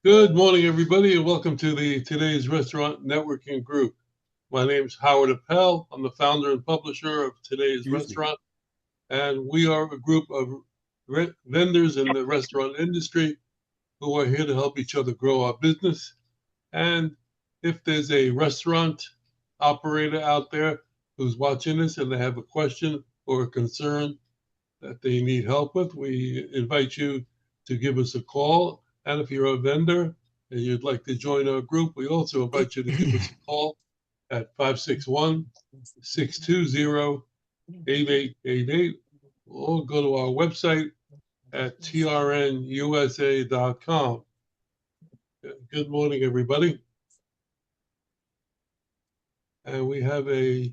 Good morning, everybody, and welcome to today's restaurant networking group. My name is Howard Appel. I'm the founder and publisher of today's restaurant, and we are a group of vendors in the restaurant industry who are here to help each other grow our business. And if there's a restaurant operator out there who's watching this and they have a question or a concern that they need help with, we invite you to give us a call. And if you're a vendor and you'd like to join our group, we also invite you to give us a call at 561-620-8888 or go to our website at trnusa.com. Good morning, everybody. And we have a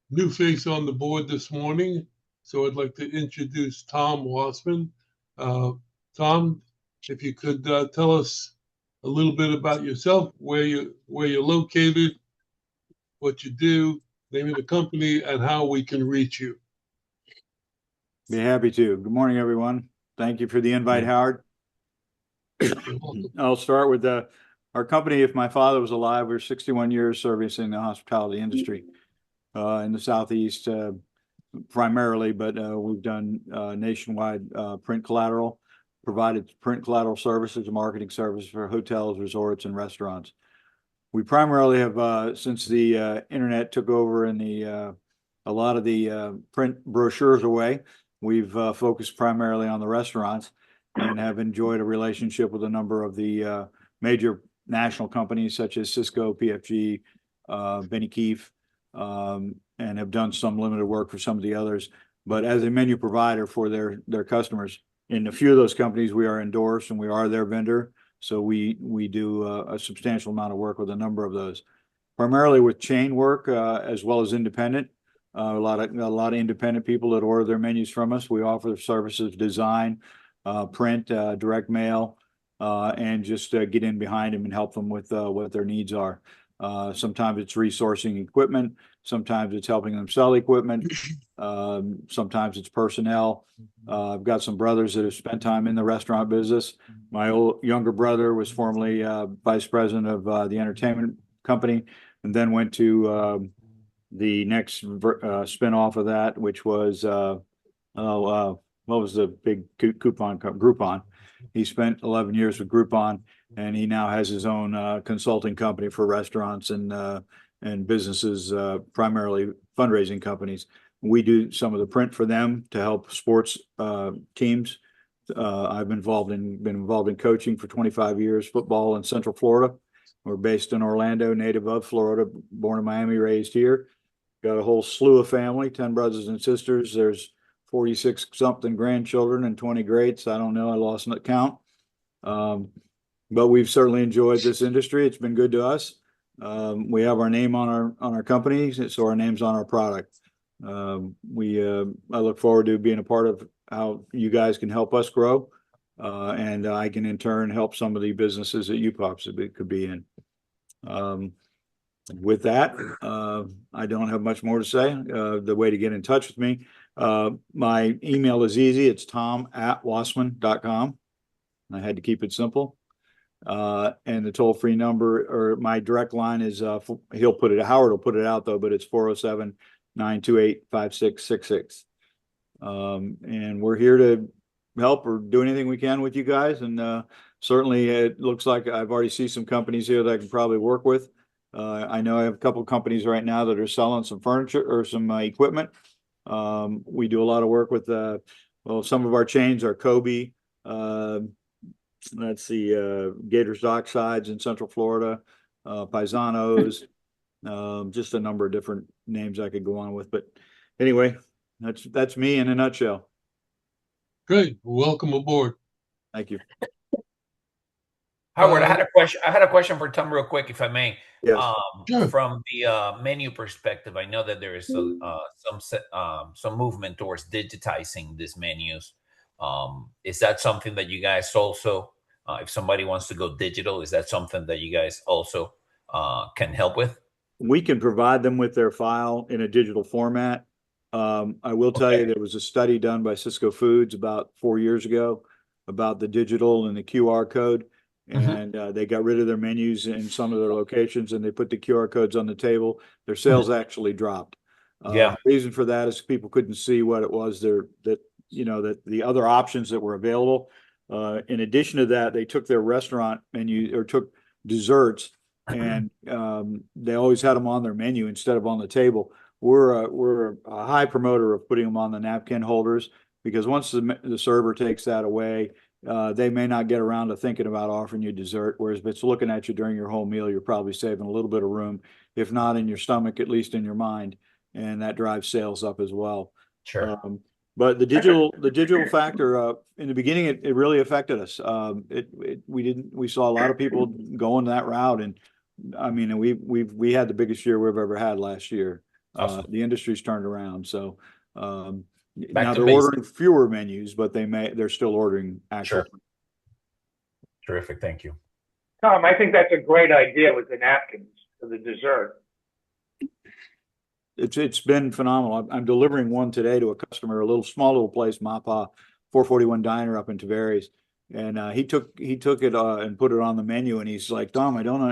new face on the board this morning. So I'd like to introduce Tom Wasman. Tom, if you could tell us a little bit about yourself, where you're located, what you do, name of the company, and how we can reach you. Be happy to. Good morning, everyone. Thank you for the invite, Howard. I'll start with our company. If my father was alive, we're 61 years servicing the hospitality industry in the Southeast primarily, but we've done nationwide print collateral, provided print collateral services, marketing services for hotels, resorts, and restaurants. We primarily have, since the internet took over and a lot of the print brochures away, we've focused primarily on the restaurants and have enjoyed a relationship with a number of the major national companies such as Cisco, PFG, Benny Keefe, and have done some limited work for some of the others. But as a menu provider for their customers, in a few of those companies, we are endorsed and we are their vendor. So we do a substantial amount of work with a number of those, primarily with chain work as well as independent. A lot of independent people that order their menus from us. We offer services, design, print, direct mail, and just get in behind them and help them with what their needs are. Sometimes it's resourcing equipment. Sometimes it's helping them sell equipment. Sometimes it's personnel. I've got some brothers that have spent time in the restaurant business. My younger brother was formerly vice president of the entertainment company, and then went to the next spinoff of that, which was what was the big Groupon. He spent 11 years with Groupon, and he now has his own consulting company for restaurants and businesses, primarily fundraising companies. We do some of the print for them to help sports teams. I've been involved in coaching for 25 years, football in Central Florida. We're based in Orlando, native of Florida, born in Miami, raised here. Got a whole slew of family, 10 brothers and sisters. There's 46 something grandchildren and 20 greats. I don't know. I lost the count. But we've certainly enjoyed this industry. It's been good to us. We have our name on our company, so our name's on our product. I look forward to being a part of how you guys can help us grow, and I can in turn help some of the businesses that you possibly could be in. With that, I don't have much more to say. The way to get in touch with me, my email is easy. It's tom@wasman.com. I had to keep it simple. And the toll-free number or my direct line is, Howard will put it out though, but it's 407-928-5666. And we're here to help or do anything we can with you guys. And certainly it looks like I've already seen some companies here that I can probably work with. I know I have a couple of companies right now that are selling some furniture or some equipment. We do a lot of work with, some of our chains are Kobe, let's see, Gators Docksides in Central Florida, Paisanos, just a number of different names I could go on with. But anyway, that's me in a nutshell. Great. Welcome aboard. Thank you. Howard, I had a question. I had a question for Tom real quick, if I may. Yes. Sure. From the menu perspective, I know that there is some movement towards digitizing these menus. Is that something that you guys also, if somebody wants to go digital, is that something that you guys also can help with? We can provide them with their file in a digital format. I will tell you there was a study done by Cisco Foods about 4 years ago about the digital and the QR code. and they got rid of their menus in some of their locations, and they put the QR codes on the table. Their sales actually dropped. Yeah. Reason for that is people couldn't see what it was there, that the other options that were available. In addition to that, they took their restaurant menu, or took desserts, and they always had them on their menu instead of on the table. We're a high promoter of putting them on the napkin holders, because once the server takes that away, they may not get around to thinking about offering you dessert. Whereas if it's looking at you during your whole meal, you're probably saving a little bit of room, if not in your stomach, at least in your mind, and that drives sales up as well. Sure. But the digital factor, in the beginning, it really affected us. We saw a lot of people going that route, and I mean, we had the biggest year we've ever had last year. Awesome. The industry's turned around, so Back now to they're basics. ordering fewer menus, but they're still ordering actual. Sure. Terrific. Thank you. Tom, I think that's a great idea with the napkins for the dessert. It's been phenomenal. I'm delivering one today to a customer, a small little place, Mapa 441 Diner up in Tavares, and he took it and put it on the menu, and he's like, Tom, I don't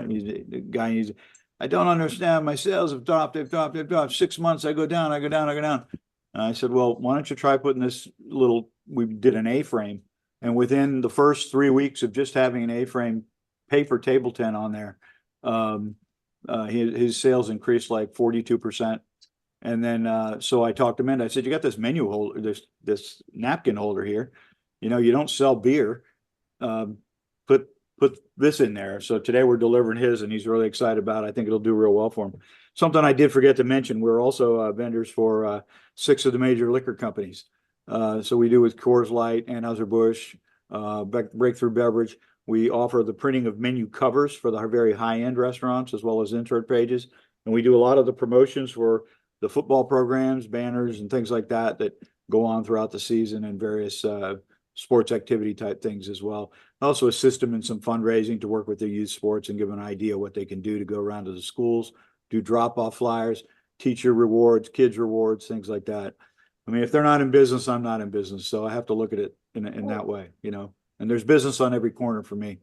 understand. My sales have dropped. They've dropped. 6 months, I go down. And I said, well, why don't you try putting this we did an A-frame, and within the first 3 weeks of just having an A-frame paper table tent on there, his sales increased like 42%. And then, so I talked him in. I said, you got this menu holder, this napkin holder here. You don't sell beer. Put this in there. So today we're delivering his, and he's really excited about it. I think it'll do real well for him. Something I did forget to mention, we're also vendors for 6 of the major liquor companies. So we do with Coors Light, Anheuser-Busch, Breakthrough Beverage. We offer the printing of menu covers for the very high-end restaurants, as well as insert pages. And we do a lot of the promotions for the football programs, banners, and things like that go on throughout the season, and various sports activity type things as well. Also assist them in some fundraising to work with their youth sports and give them an idea what they can do to go around to the schools, do drop-off flyers, teacher rewards, kids rewards, things like that. I mean, if they're not in business, I'm not in business. So I have to look at it in that way, and there's business on every corner for me.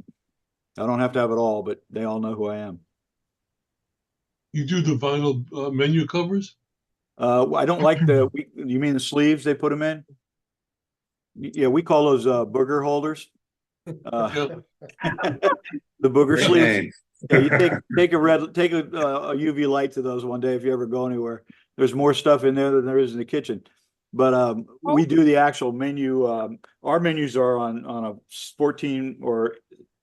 I don't have to have it all, but they all know who I am. You do the vinyl menu covers? I don't like you mean the sleeves they put them in? Yeah, we call those booger holders. Yeah. The booger Great sleeves. name. Yeah, you take a UV light to those one day if you ever go anywhere. There's more stuff in there than there is in the kitchen. But we do the actual menu. Our menus are on a 14 or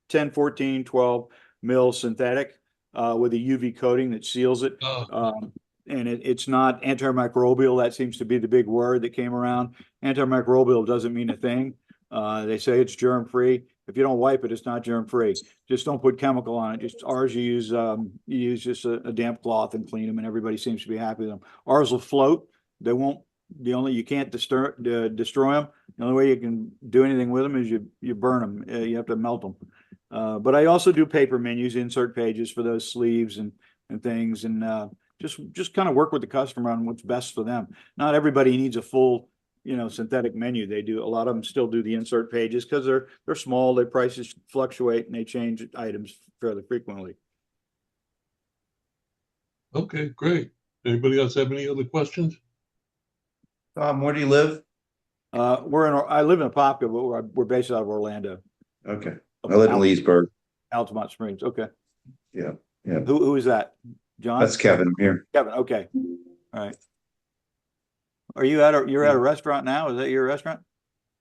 10, 14, 12 mil synthetic with a UV coating that seals it. And it's not antimicrobial. That seems to be the big word that came around. Antimicrobial doesn't mean a thing. They say it's germ free. If you don't wipe it, it's not germ free. Just don't put chemical on it. Just ours, you use just a damp cloth and clean them, and everybody seems to be happy with them. Ours will float. They won't. You can't destroy them. The only way you can do anything with them is you burn them. You have to melt them. But I also do paper menus, insert pages for those sleeves and things, and just kind of work with the customer on what's best for them. Not everybody needs a full synthetic menu. They do. A lot of them still do the insert pages because they're small. Their prices fluctuate and they change items fairly frequently. Okay, great. Anybody else have any other questions? Tom, where do you live? I live in Apopka, but we're based out of Orlando. Okay. I live in Leesburg. Altamont Springs. Okay. Yeah. Yeah. Who is that? John? That's Kevin here. Kevin. Okay. All right. Are you you're at a restaurant now? Is that your restaurant?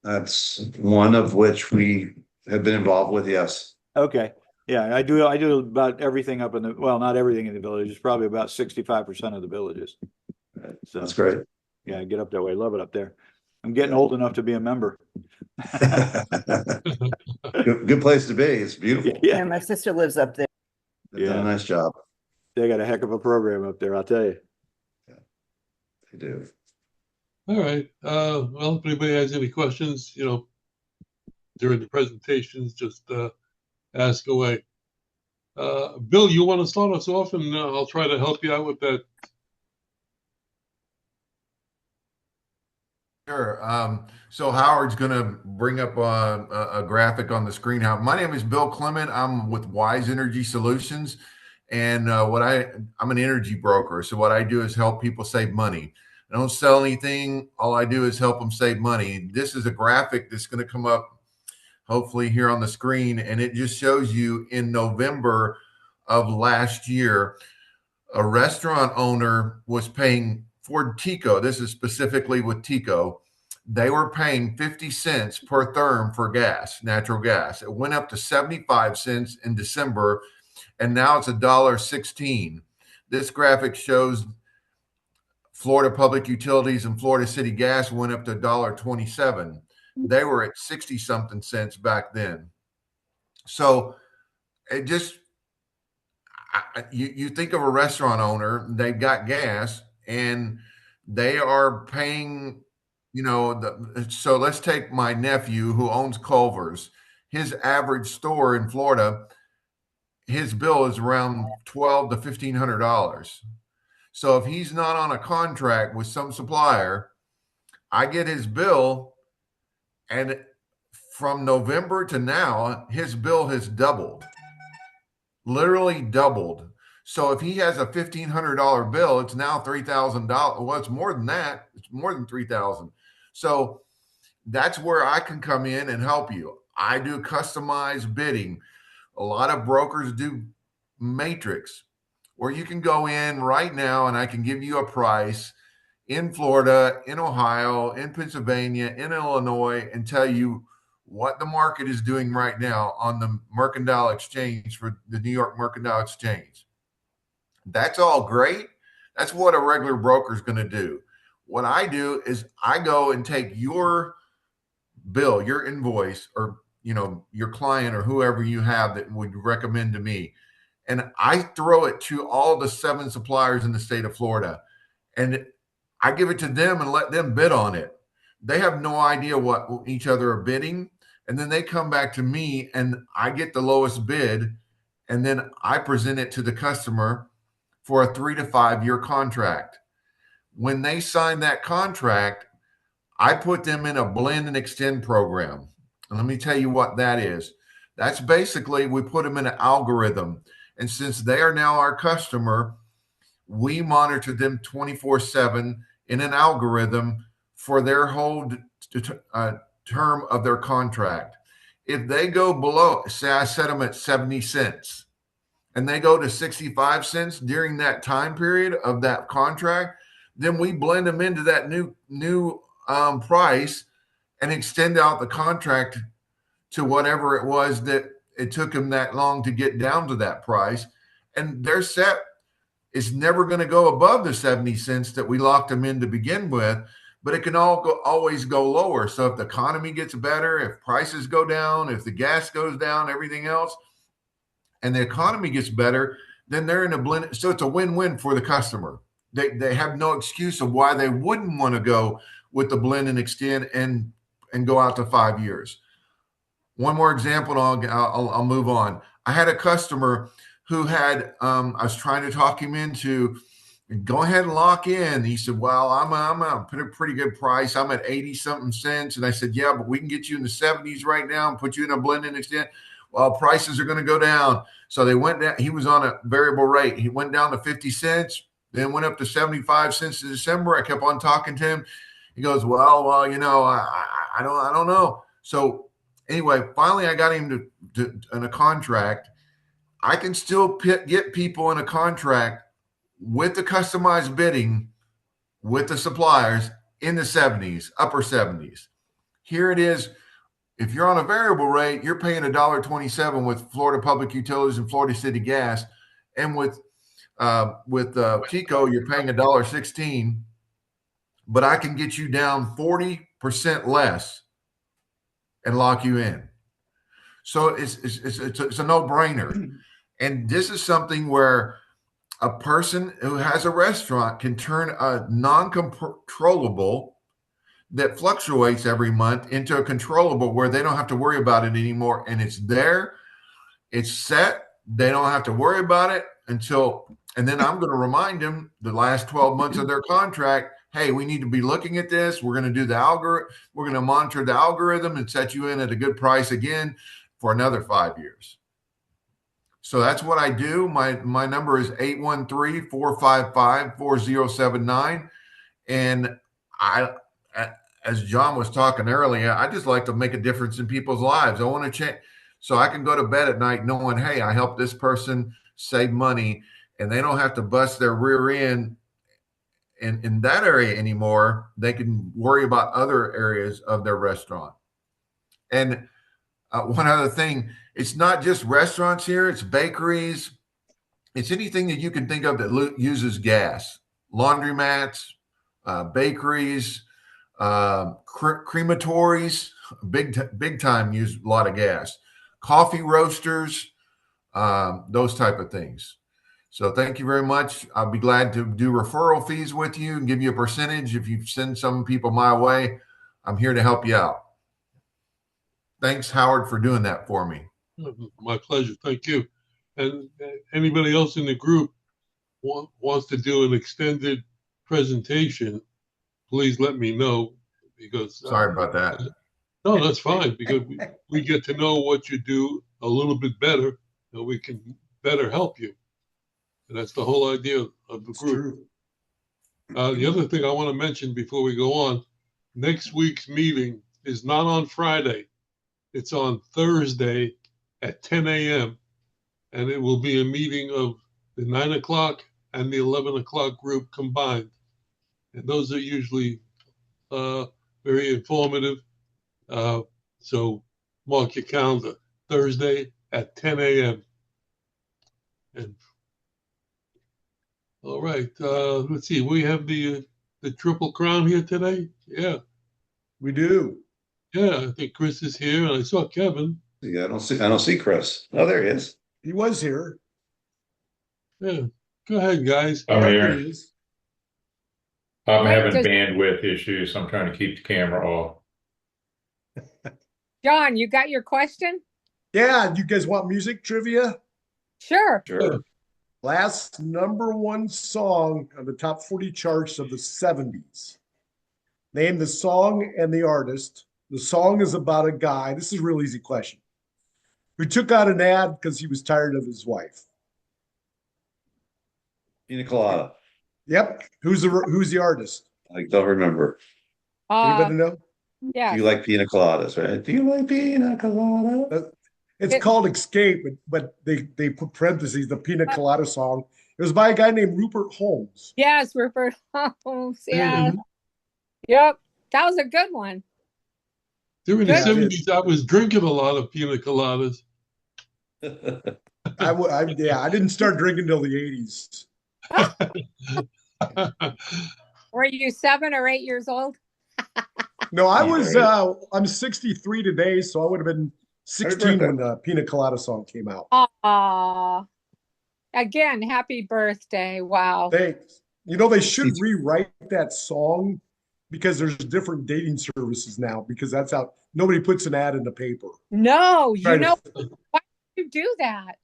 That's one of which we have been involved with. Yes. Okay. Yeah, I do about everything up in not everything in the village. It's probably about 65% of the villages. So That's great. yeah, get up that way. Love it up there. I'm getting old enough to be a member. Good place to be. It's beautiful. Yeah, my sister lives up there. They've done a nice job. They got a heck of a program up there, I'll tell you. Yeah, they do. All right. Well, if anybody has any questions, during the presentations, just ask away. Bill, you want to start us off, and I'll try to help you out with that. Sure. So Howard's going to bring up a graphic on the screen. My name is Bill Clement. I'm with Wise Energy Solutions, and I'm an energy broker. So what I do is help people save money. I don't sell anything. All I do is help them save money. This is a graphic that's going to come up hopefully here on the screen, and it just shows you in November of last year, a restaurant owner was paying for Tico. This is specifically with Tico. They were paying 50 cents per therm for gas, natural gas. It went up to 75 cents in December, and now it's $1.16. This graphic shows Florida Public Utilities and Florida City Gas went up to $1.27. They were at 60 something cents back then. So it just, you think of a restaurant owner, they've got gas and they are paying, so let's take my nephew who owns Culver's. His average store in Florida, his bill is around $1,200 to $1,500. So if he's not on a contract with some supplier, I get his bill, and from November to now, his bill has doubled, literally doubled. So if he has a $1,500 bill, it's now $3,000. Well, it's more than that. It's more than $3,000. So that's where I can come in and help you. I do customized bidding. A lot of brokers do matrix, where you can go in right now and I can give you a price in Florida, in Ohio, in Pennsylvania, in Illinois, and tell you what the market is doing right now on the Mercantile Exchange for the New York Mercantile Exchange. That's all great. That's what a regular broker is going to do. What I do is I go and take your bill, your invoice, or your client or whoever you have that would recommend to me, and I throw it to all the 7 suppliers in the state of Florida, and I give it to them and let them bid on it. They have no idea what each other are bidding, and then they come back to me and I get the lowest bid, and then I present it to the customer for a 3 to 5 year contract. When they sign that contract, I put them in a blend and extend program. And let me tell you what that is. That's basically, we put them in an algorithm. And since they are now our customer, we monitor them 24/7 in an algorithm for their whole term of their contract. If they go below, say I set them at 70 cents, and they go to 65 cents during that time period of that contract, then we blend them into that new price and extend out the contract to whatever it was that it took them that long to get down to that price. And their set is never going to go above the 70 cents that we locked them in to begin with, but it can always go lower. So if the economy gets better, if prices go down, if the gas goes down, everything else, and the economy gets better, then they're in a blend. So it's a win-win for the customer. They have no excuse of why they wouldn't want to go with the blend and extend and go out to 5 years. One more example, and I'll move on. I had a customer who had, I was trying to talk him into, go ahead and lock in. He said, well, I'm a pretty good price. I'm at 80 something cents. And I said, yeah, but we can get you in the 70s right now and put you in a blend and extend. Well, prices are going to go down. So they went down. He was on a variable rate. He went down to 50 cents, then went up to 75 cents in December. I kept on talking to him. He goes, well, I don't know. So anyway, finally I got him to in a contract. I can still get people in a contract with the customized bidding with the suppliers in the 70s, upper 70s. Here it is. If you're on a variable rate, you're paying $1.27 with Florida Public Utilities and Florida City Gas, and with Tico, you're paying $1.16. But I can get you down 40% less and lock you in. So it's a no-brainer. And this is something where a person who has a restaurant can turn a non-controllable that fluctuates every month into a controllable where they don't have to worry about it anymore. And it's there, it's set. They don't have to worry about it until, and then I'm going to remind them the last 12 months of their contract, hey, we need to be looking at this. We're going to do the algorithm. We're going to monitor the algorithm and set you in at a good price again for another 5 years. So that's what I do. My number is 813-455-4079. And I, as John was talking earlier, I just like to make a difference in people's lives. I want to change, so I can go to bed at night knowing, hey, I helped this person save money, and they don't have to bust their rear end in that area anymore. They can worry about other areas of their restaurant. And one other thing, it's not just restaurants here, it's bakeries. It's anything that you can think of that uses gas, laundromats, bakeries, crematories, big time use a lot of gas, coffee roasters, those type of things. So thank you very much. I'll be glad to do referral fees with you and give you a percentage if you send some people my way. I'm here to help you out. Thanks, Howard, for doing that for me. My pleasure. Thank you. And anybody else in the group wants to do an extended presentation, please let me know, because Sorry about that. No, that's fine, because we get to know what you do a little bit better, and we can better help you. And that's the whole idea of the group. The other thing I want to mention before we go on, next week's meeting is not on Friday. It's on Thursday at 10 a.m. And it will be a meeting of the 9 o'clock and the 11 o'clock group combined. And those are usually very informative. So mark your calendar, Thursday at 10 a.m. And all right, let's see. We have the Triple Crown here today. Yeah, we do. Yeah, I think Chris is here, and I saw Kevin. Yeah, I don't see Chris. Oh, there he is. He was here. Yeah, go ahead, guys. I'm here. He is. I'm having bandwidth issues, so I'm trying to keep the camera off. John, you got your question? Yeah, you guys want music trivia? Sure. Last #1 song on the top 40 charts of the 70s. Name the song and the artist. The song is about a guy. This is a real easy question. Who took out an ad because he was tired of his wife. Pina Colada. Yep. Who's the artist? I don't remember. Anybody know? Yeah. Do you like pina coladas, right? Do you like pina colada? It's called Escape, but they put parentheses, the Pina Colada song. It was by a guy named Rupert Holmes. Yes, Rupert Holmes. Yeah. Yep. That was a good one. During the 70s, I was drinking a lot of pina coladas. I didn't start drinking till the 80s. Were you 7 or 8 years old? No, I was. I'm 63 today, so I would have been 16 when the Pina Colada song came out. Aw. Again, happy birthday. Wow. Thanks. You know, they should rewrite that song because there's different dating services now, because that's how nobody puts an ad in the paper. No, why do you do that?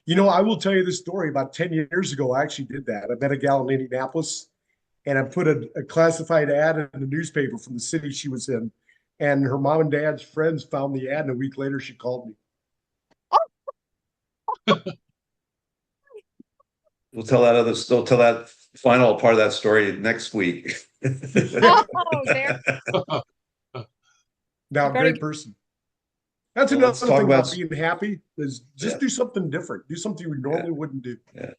You know, I will tell you this story. About 10 years ago, I actually did that. I met a gal in Indianapolis, and I put a classified ad in the newspaper from the city she was in. And her mom and dad's friends found the ad, and a week later she called me. We'll tell that final part of that story next week. Oh, there. Now, great person. That's another thing about being happy, is just do something different. Do something you normally wouldn't do. Yeah.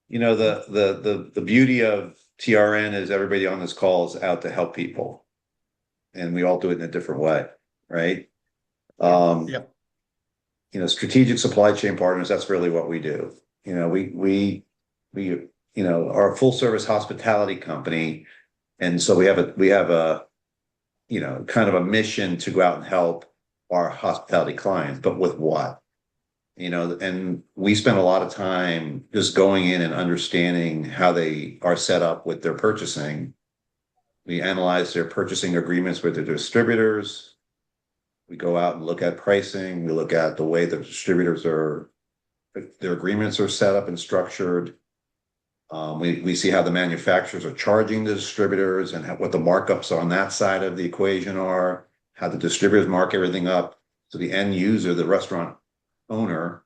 You know, the beauty of TRN is everybody on this call is out to help people. And we all do it in a different way, right? You know, strategic supply chain partners, that's really what we do. You know, we are a full service hospitality company. And so we have a, you know, kind of a mission to go out and help our hospitality clients, but with what? You know, and we spend a lot of time just going in and understanding how they are set up with their purchasing. We analyze their purchasing agreements with their distributors. We go out and look at pricing. We look at the way the distributors their agreements are set up and structured. We see how the manufacturers are charging the distributors and what the markups on that side of the equation are, how the distributors mark everything up to the end user, the restaurant owner,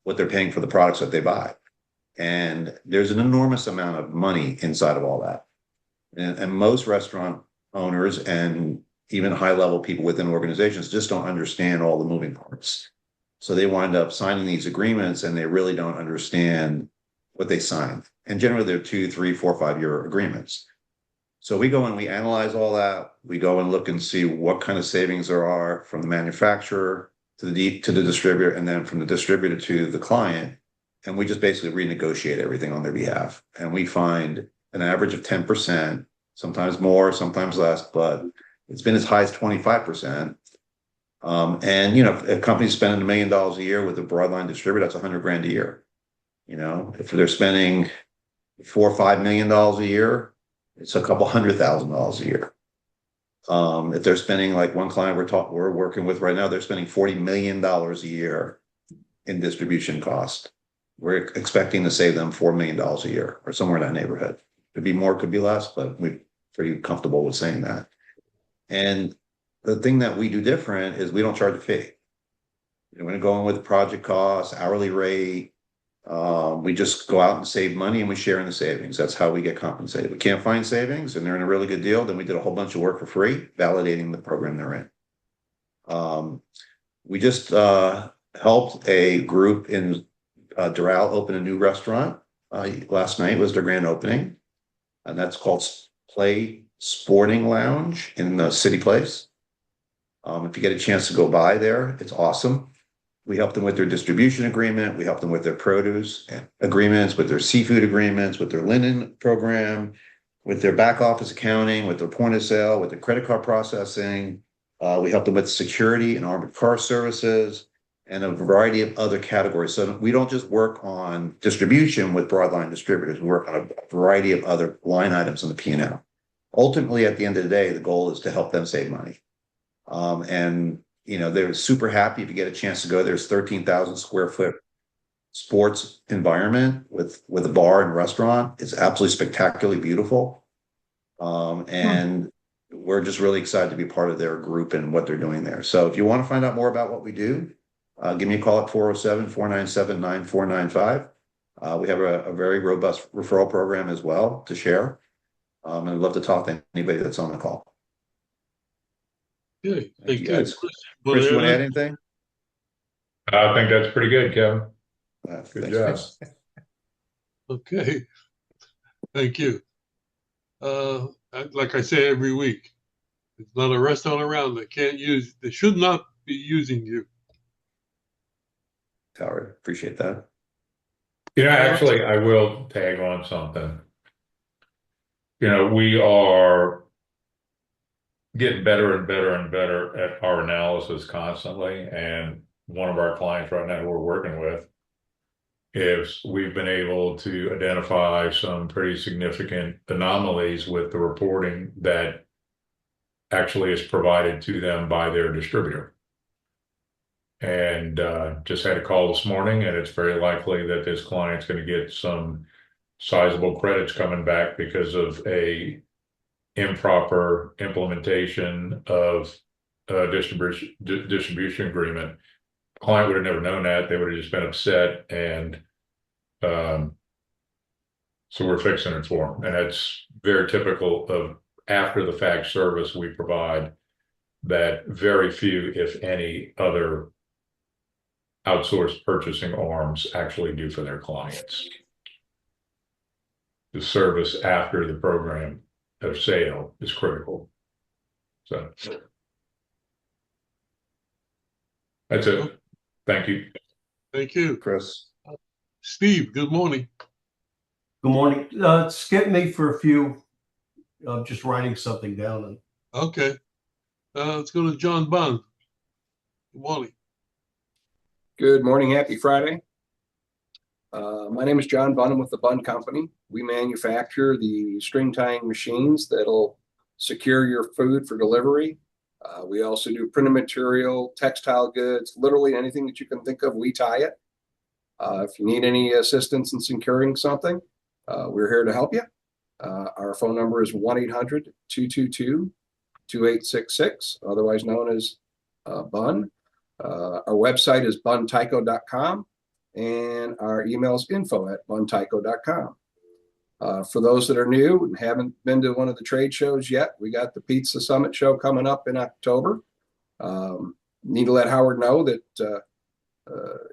what they're paying for the products that they buy. And there's an enormous amount of money inside of all that. And most restaurant owners and even high-level people within organizations just don't understand all the moving parts. So they wind up signing these agreements and they really don't understand what they signed. And generally they're 2, 3, 4, 5-year agreements. So we go and we analyze all that. We go and look and see what kind of savings there are from the manufacturer to the distributor, and then from the distributor to the client. And we just basically renegotiate everything on their behalf. And we find an average of 10%, sometimes more, sometimes less, but it's been as high as 25%. And you know, if a company's spending $1 million a year with a broadline distributor, that's $100,000 a year. You know, if they're spending $4 or $5 million a year, it's a couple $100,000 a year. If they're spending, like one client we're working with right now, they're spending $40 million a year in distribution cost. We're expecting to save them $4 million a year or somewhere in that neighborhood. Could be more, could be less, but we're pretty comfortable with saying that. And the thing that we do different is we don't charge a fee. We're going to go in with project costs, hourly rate. We just go out and save money and we share in the savings. That's how we get compensated. We can't find savings and they're in a really good deal, then we did a whole bunch of work for free, validating the program they're in. We just helped a group in Doral open a new restaurant. Last night was their grand opening, and that's called Play Sporting Lounge in the City Place. If you get a chance to go by there, it's awesome. We help them with their distribution agreement. We help them with their produce agreements, with their seafood agreements, with their linen program, with their back office accounting, with their point of sale, with their credit card processing. We help them with security and armored car services and a variety of other categories. So we don't just work on distribution with broadline distributors. We work on a variety of other line items in the P&L. Ultimately, at the end of the day, the goal is to help them save money. And you know, they're super happy if you get a chance to go. There's 13,000 square foot sports environment with a bar and restaurant. It's absolutely spectacularly beautiful. And we're just really excited to be part of their group and what they're doing there. So if you want to find out more about what we do, give me a call at 407-497-9495. We have a very robust referral program as well to share. And I'd love to talk to anybody that's on the call. Okay, thank you. Chris, you want to add anything? I think that's pretty good, Kevin. Good job. Okay, thank you. Like I say every week, there's not a restaurant around that they should not be using you. Howard, appreciate that. You know, actually, I will tag on something. You know, we are getting better and better and better at our analysis constantly. And one of our clients right now we're working with is we've been able to identify some pretty significant anomalies with the reporting that actually is provided to them by their distributor. And just had a call this morning, and it's very likely that this client's going to get some sizable credits coming back because of a improper implementation of a distribution agreement. The client would have never known that. They would have just been upset, and so we're fixing it for them. And that's very typical of after the fact service we provide that very few, if any, other outsourced purchasing arms actually do for their clients. The service after the program of sale is critical. So that's it. Thank you. Thank you, Chris. Steve, good morning. Good morning. Skip me for a few. I'm just writing something down. Okay. Let's go to John Bond. Good morning. Good morning. Happy Friday. My name is John Bunn. I'm with the Bunn Company. We manufacture the string tying machines that'll secure your food for delivery. We also do printed material, textile goods, literally anything that you can think of, we tie it. If you need any assistance in securing something, We're here to help you. Our phone number is 1-800-222-2866, otherwise known as Bun. Our website is buntyco.com, and our email is info@buntyco.com. For those that are new and haven't been to one of the trade shows yet, we got the Pizza Summit show coming up in October. Need to let Howard know that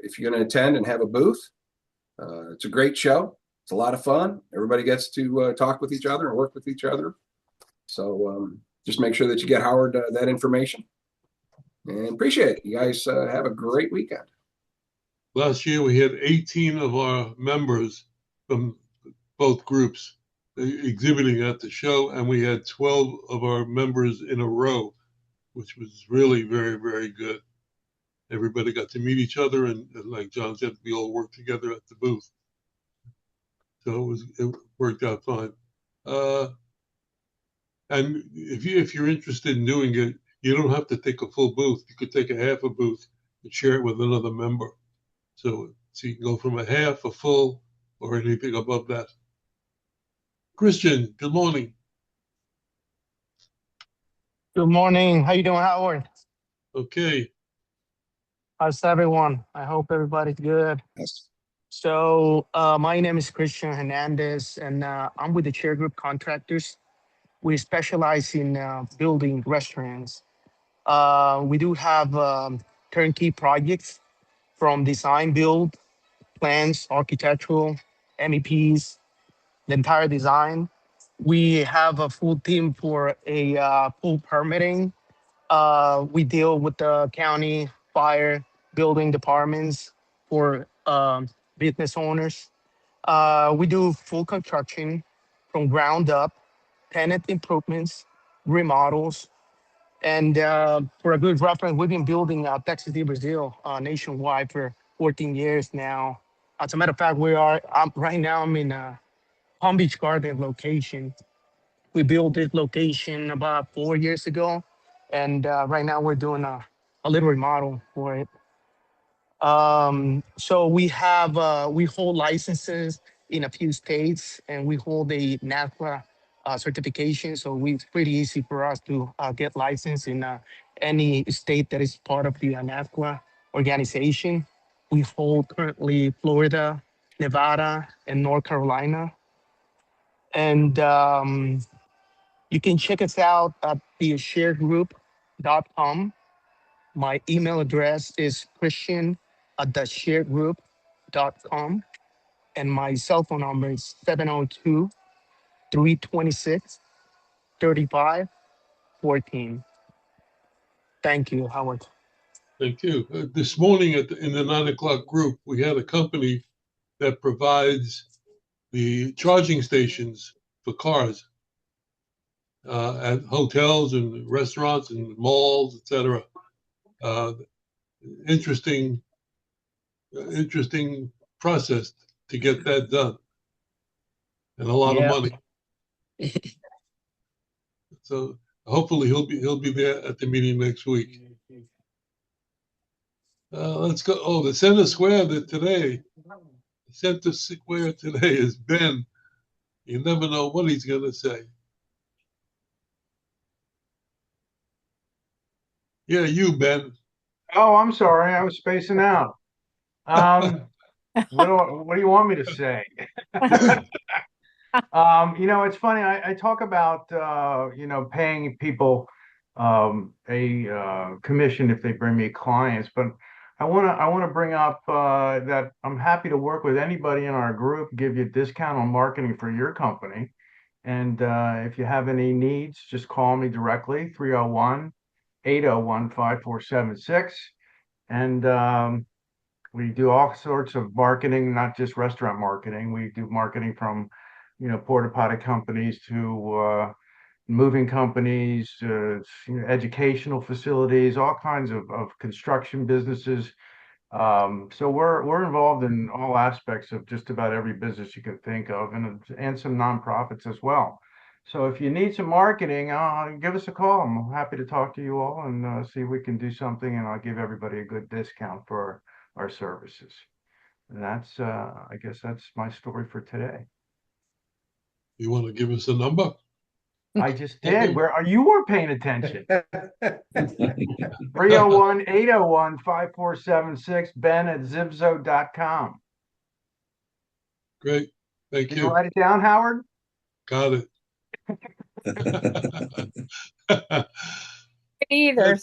if you're going to attend and have a booth, it's a great show. It's a lot of fun. Everybody gets to talk with each other and work with each other. So just make sure that you get Howard that information. And appreciate it. You guys have a great weekend. Last year, we had 18 of our members from both groups exhibiting at the show, and we had 12 of our members in a row, which was really very, very good. Everybody got to meet each other, and like John said, we all worked together at the booth. So it worked out fine. And if you're interested in doing it, you don't have to take a full booth. You could take a half a booth and share it with another member. So you can go from a half, a full, or anything above that. Christian, good morning. Good morning. How you doing, Howard? Okay. How's everyone? I hope everybody's good. Yes. So my name is Christian Hernandez, and I'm with the Chair Group Contractors. We specialize in building restaurants. We do have turnkey projects from design, build, plans, architectural, MEPs, the entire design. We have a full team for a full permitting. We deal with the county fire building departments for business owners. We do full construction from ground up, tenant improvements, remodels, and for a good reference, we've been building Texas de Brazil nationwide for 14 years now. As a matter of fact, right now I'm in Palm Beach Garden location. We built this location about 4 years ago, and right now we're doing a little remodel for it. So we hold licenses in a few states, and we hold a NAFTA certification. So it's pretty easy for us to get licensed in any state that is part of the NAFTA organization. We hold currently Florida, Nevada, and North Carolina. And you can check us out at the sharegroup.com. My email address is christian@thesharegroup.com. And my cell phone number is 702-326-3514. Thank you, Howard. Thank you. This morning in the 9 o'clock group, we had a company that provides the charging stations for cars at hotels and restaurants and malls, etc. Interesting process to get that done, and a lot of money. So hopefully he'll be there at the meeting next week. Let's go. Oh, the center square today is Ben. You never know what he's going to say. Yeah, you, Ben. Oh, I'm sorry. I was spacing out. What do you want me to say? It's funny. I talk about paying people a commission if they bring me clients, but I want to bring up that I'm happy to work with anybody in our group, give you a discount on marketing for your company. And if you have any needs, just call me directly, 301-801-5476. And we do all sorts of marketing, not just restaurant marketing. We do marketing from, porta potty companies to moving companies, educational facilities, all kinds of construction businesses. So we're involved in all aspects of just about every business you can think of, and some nonprofits as well. So if you need some marketing, give us a call. I'm happy to talk to you all and see if we can do something, and I'll give everybody a good discount for our services. And I guess that's my story for today. You want to give us a number? I just did. Where you weren't paying attention. 301-801-5476, ben@zipzo.com. Great. Thank Did you. you write it down, Howard? Got it. Either.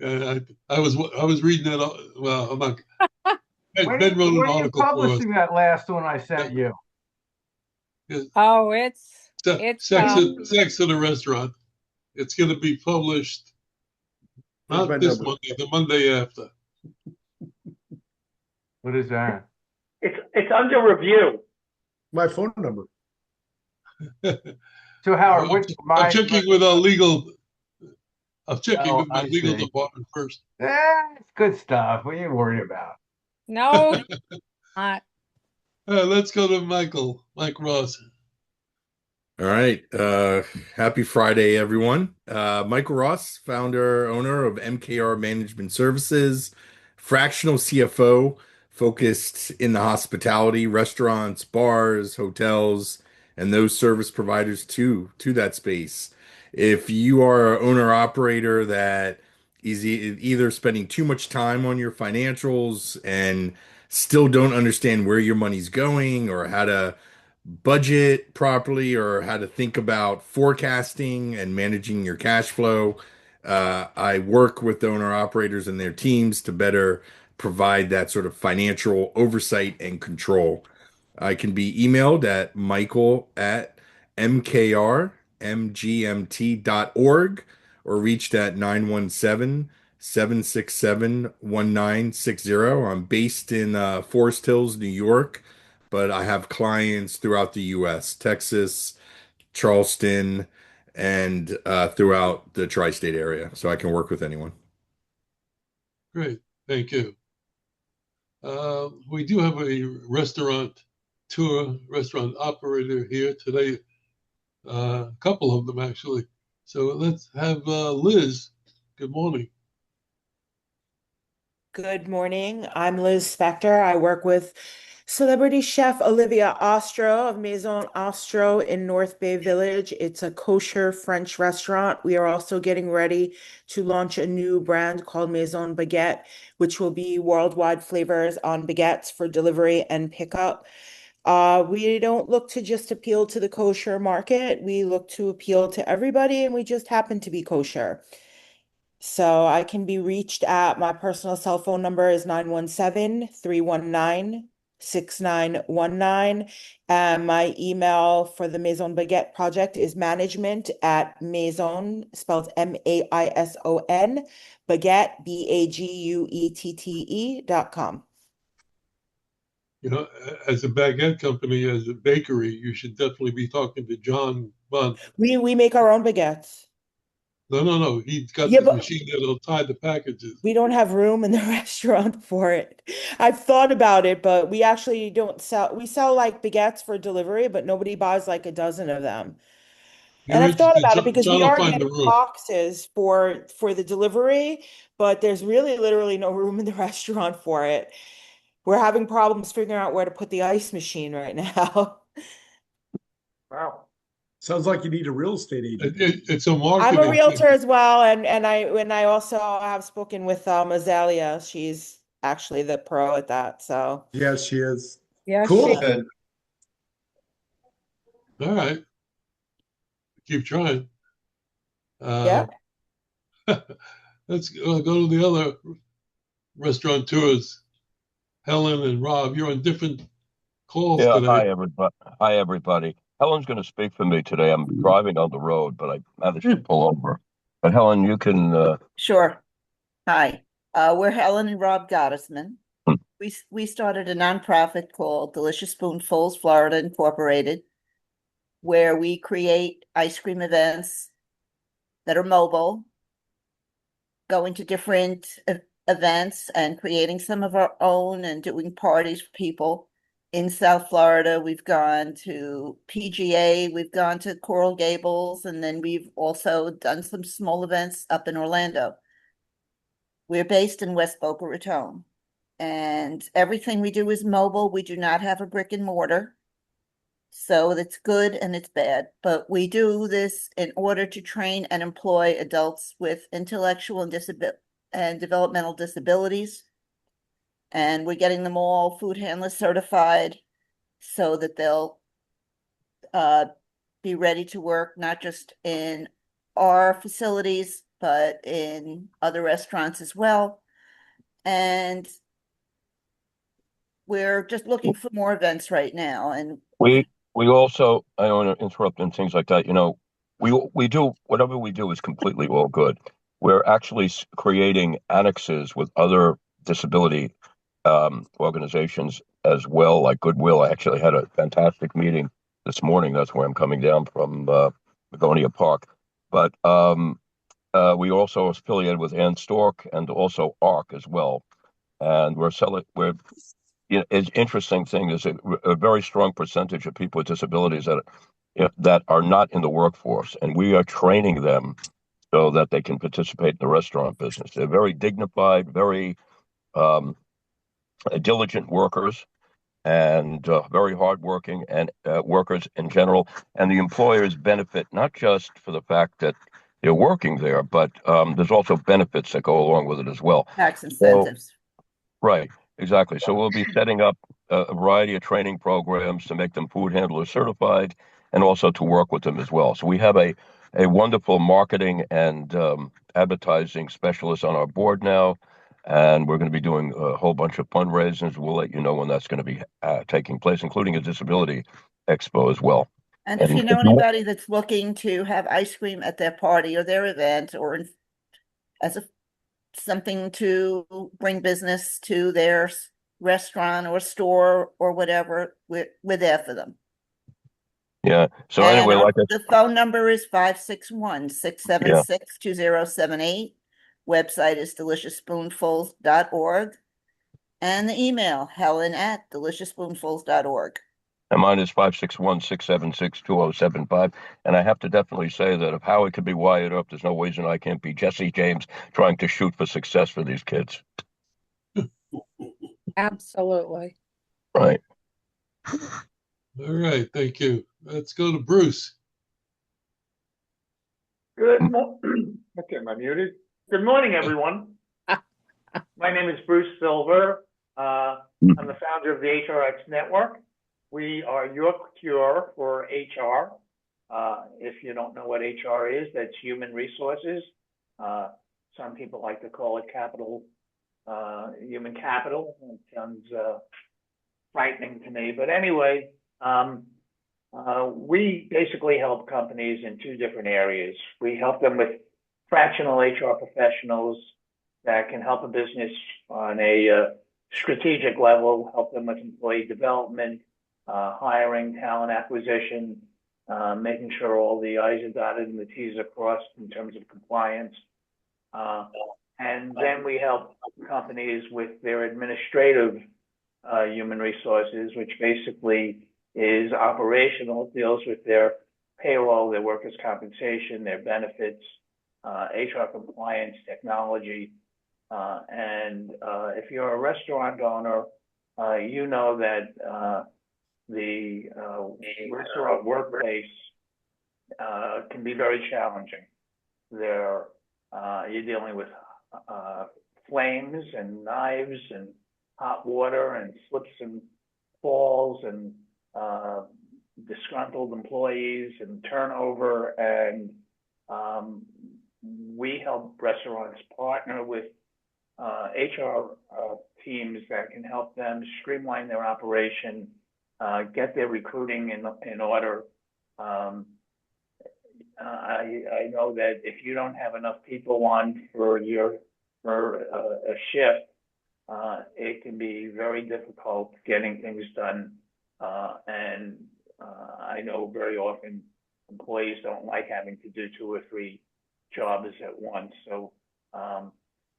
I was reading that. Well, I'm not. When Ben wrote an are you article for us. publishing that last one I sent you? Oh, it's Sex at a Restaurant. It's going to be published not this Monday, the Monday after. What is that? It's under review. My phone number. So Howard, I'm checking with our legal. I'm checking with my I legal see. department first. It's good stuff. What are you worried about? no. Let's go to Mike Ross. All right. Happy Friday, everyone. Michael Ross, founder, owner of MKR Management Services, fractional CFO, focused in the hospitality, restaurants, bars, hotels, and those service providers to that space. If you are an owner operator that is either spending too much time on your financials and still don't understand where your money's going or how to budget properly or how to think about forecasting and managing your cash flow. I work with owner operators and their teams to better provide that sort of financial oversight and control. I can be emailed at michael@mkrmgmt.org or reached at 917-767-1960. I'm based in Forest Hills, New York, but I have clients throughout the U.S., Texas, Charleston, and throughout the tri-state area. So I can work with anyone. Great. Thank you. We do have a restaurant operator here today. A couple of them, actually. So let's have Liz. Good morning. Good morning. I'm Liz Spector. I work with celebrity chef Olivia Ostro of Maison Ostro in North Bay Village. It's a kosher French restaurant. We are also getting ready to launch a new brand called Maison Baguette, which will be worldwide flavors on baguettes for delivery and pickup. We don't look to just appeal to the kosher market. We look to appeal to everybody, and we just happen to be kosher. So I can be reached at my personal cell phone number is 917-319-6919. And my email for the Maison Baguette project is management@maison, spelled MAISON, Baguette, BAGUETTE.com. You know, as a baguette company, as a bakery, you should definitely be talking to John Bunn. We make our own baguettes. No. He's got the machine that'll tie the packages. We don't have room in the restaurant for it. I've thought about it, but we actually don't sell. We sell like baguettes for delivery, but nobody buys like a dozen of them. And I've thought about it because we are getting boxes for the delivery, but there's literally no room in the restaurant for it. We're having problems figuring out where to put the ice machine right now. Wow. Sounds like you need a real estate agent. It's a marketing. I'm a realtor as well, and I also have spoken with Azalea. She's actually the pro at that. So yes, she is. Yeah, cool. All right, keep trying. Yeah. Let's go to the other restaurateurs. Helen and Rob, you're on different calls today. Hi, everybody. Helen's going to speak for me today. I'm driving on the road, but I managed to pull over. But Helen, you can. Sure. Hi, we're Helen and Rob Gottesman. We started a nonprofit called Delicious Spoonfuls Florida Incorporated, where we create ice cream events that are mobile, going to different events and creating some of our own and doing parties for people. In South Florida, we've gone to PGA, we've gone to Coral Gables, and then we've also done some small events up in Orlando. We're based in West Boca Raton, and everything we do is mobile. We do not have a brick and mortar. So it's good and it's bad, but we do this in order to train and employ adults with intellectual and developmental disabilities. And we're getting them all food handler certified so that they'll be ready to work, not just in our facilities, but in other restaurants as well. And we're just looking for more events right now. And We also, I don't want to interrupt and things like that. You know, we do whatever we do is completely all good. We're actually creating annexes with other disability organizations as well, like Goodwill. I actually had a fantastic meeting this morning. That's where I'm coming down from Begonia Park. But we also affiliated with Ann Stork and also ARC as well. And it's interesting thing is a very strong percentage of people with disabilities that are not in the workforce, and we are training them so that they can participate in the restaurant business. They're very dignified, very diligent workers, and very hardworking and workers in general. And the employers benefit not just for the fact that they're working there, but there's also benefits that go along with it as well. Tax incentives. Right, exactly. So we'll be setting up a variety of training programs to make them food handler certified and also to work with them as well. So we have a wonderful marketing and advertising specialist on our board now, and we're going to be doing a whole bunch of fundraisers. We'll let you know when that's going to be taking place, including a disability expo as well. And if you know anybody that's looking to have ice cream at their party or their event, or as something to bring business to their restaurant or store or whatever, we're there for them. Yeah. So And anyway, the phone number is 561-676-2078. Website is deliciousspoonfuls.org. And the email, helen@deliciousspoonfuls.org. And mine is 561-676-2075. And I have to definitely say that if Howard could be wired up, there's no reason I can't be Jesse James trying to shoot for success for these kids. Absolutely. Right. All right. Thank you. Let's go to Bruce. Okay, am I muted? Good morning, everyone. My name is Bruce Silver. I'm the founder of the HRX Network. We are your cure for HR. If you don't know what HR is, that's human resources. Some people like to call it human capital. It sounds frightening to me. But anyway, we basically help companies in two different areas. We help them with fractional HR professionals that can help a business on a strategic level, help them with employee development, hiring, talent acquisition, making sure all the I's are dotted and the T's are crossed in terms of compliance. And then we help companies with their administrative human resources, which basically is operational, deals with their payroll, their workers' compensation, their benefits, HR compliance, technology. And if you're a restaurant owner, you know that the restaurant workplace can be very challenging. You're dealing with flames and knives and hot water and slips and falls and disgruntled employees and turnover. And we help restaurants partner with HR teams that can help them streamline their operation, get their recruiting in order. I know that if you don't have enough people on for a shift, it can be very difficult getting things done. And I know very often employees don't like having to do 2 or 3 jobs at once. So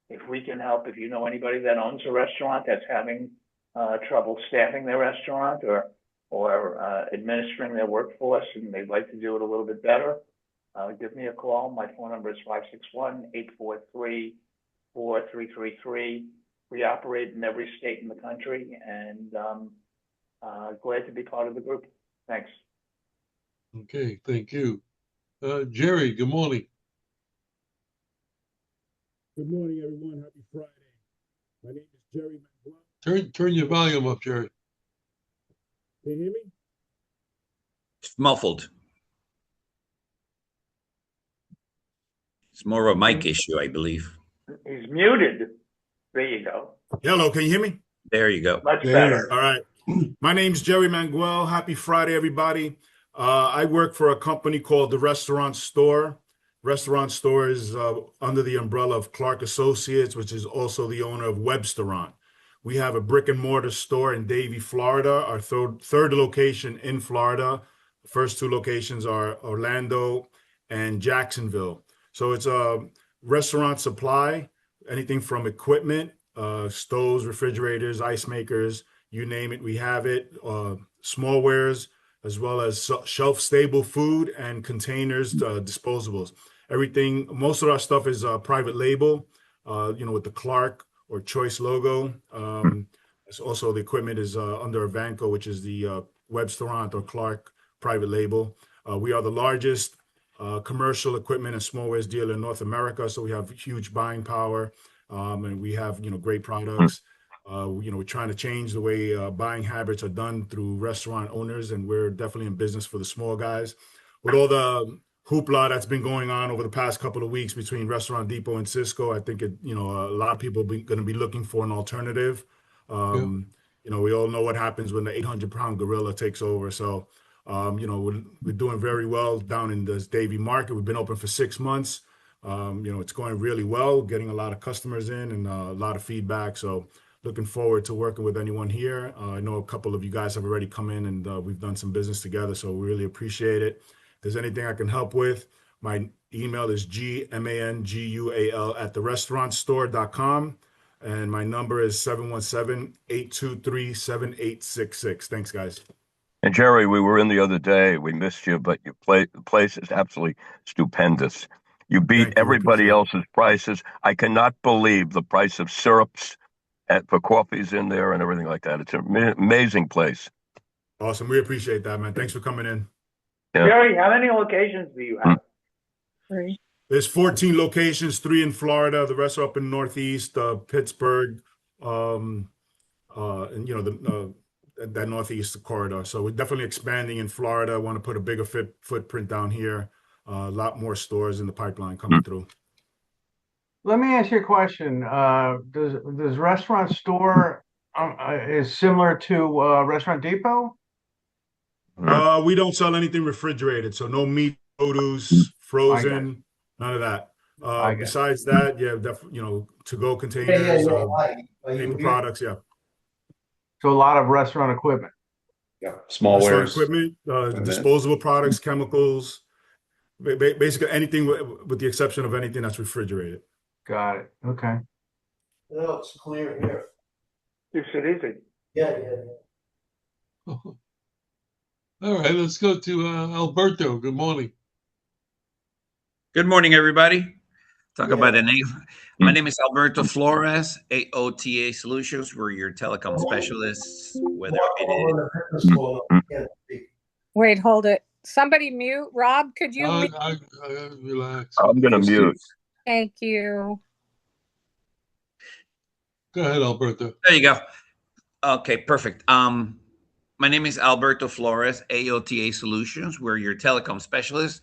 if we can help, if you know anybody that owns a restaurant that's having trouble staffing their restaurant or administering their workforce and they'd like to do it a little bit better, give me a call. My phone number is 561-843-4333. We operate in every state in the country, and glad to be part of the group. Thanks. Okay, thank you. Jerry, good morning. Good morning, everyone. Happy Friday. My name is Jerry Manuel. Turn your volume up, Jerry. Can you hear me? It's muffled. It's more of a mic issue, I believe. He's muted. There you go. Hello, can you hear me? There you go. Much better. All right. My name's Jerry Manuel. Happy Friday, everybody. I work for a company called the Restaurant Store. Restaurant Store is under the umbrella of Clark Associates, which is also the owner of Webstaurant. We have a brick and mortar store in Davie, Florida, our third location in Florida. The first two locations are Orlando and Jacksonville. So it's a restaurant supply, anything from equipment, stoves, refrigerators, ice makers, you name it, we have it. Smallwares, as well as shelf-stable food and containers, disposables. Everything, most of our stuff is private label, with the Clark or Choice logo. Also, the equipment is under Avanco, which is the Webstaurant or Clark private label. We are the largest commercial equipment and smallwares dealer in North America, so we have huge buying power, and we have great products. We're trying to change the way buying habits are done through restaurant owners, and we're definitely in business for the small guys. With all the hoopla that's been going on over the past couple of weeks between Restaurant Depot and Cisco, I think a lot of people are going to be looking for an alternative. We all know what happens when the 800-pound gorilla takes over. So, we're doing very well down in this Davie market. We've been open for 6 months. It's going really well, getting a lot of customers in and a lot of feedback. So looking forward to working with anyone here. I know a couple of you guys have already come in and we've done some business together, so we really appreciate it. If there's anything I can help with, my email is gmangual@therestaurantstore.com, and my number is 717-823-7866. Thanks, guys. And Jerry, we were in the other day. We missed you, but the place is absolutely stupendous. You beat everybody else's prices. I cannot believe the price of syrups for coffees in there and everything like that. It's an amazing place. Awesome. We appreciate that, man. Thanks for coming in. Yeah. Jerry, how many locations do you have? 3. There's 14 locations, 3 in Florida. The rest are up in Northeast, Pittsburgh, and that Northeast corridor. So we're definitely expanding in Florida. I want to put a bigger footprint down here. A lot more stores in the pipeline coming through. Let me ask you a question. Does Restaurant Store is similar to Restaurant Depot? We don't sell anything refrigerated, so no meat, produce, frozen, none of that. Besides that, yeah, to-go containers, paper products, yeah. So a lot of restaurant equipment. Yeah, small wares, equipment, disposable products, chemicals, basically anything with the exception of anything that's refrigerated. Got it. Okay. No, it's clear here. Yes, it is. Yeah. All right, let's go to Alberto. Good morning. Good morning, everybody. Talk about the name. My name is Alberto Flores, AOTA Solutions. We're your telecom specialists, whether it is. Wait, hold it. Somebody mute. Rob, could you mute? Relax. I'm going to mute. Thank you. Go ahead, Alberto. There you go. Okay, perfect. My name is Alberto Flores, AOTA Solutions. We're your telecom specialists,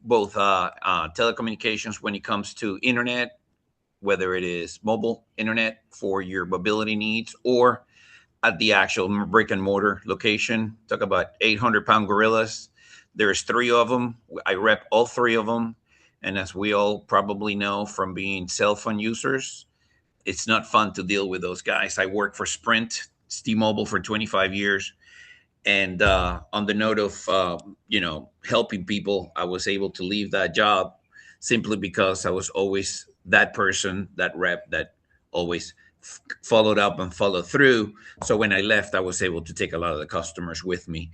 both telecommunications when it comes to internet, whether it is mobile internet for your mobility needs or at the actual brick and mortar location. Talk about 800-pound gorillas. There's 3 of them. I rep all 3 of them. And as we all probably know from being cell phone users, it's not fun to deal with those guys. I worked for Sprint, T-Mobile for 25 years. And on the note of, helping people, I was able to leave that job simply because I was always that person, that rep that always followed up and followed through. So when I left, I was able to take a lot of the customers with me.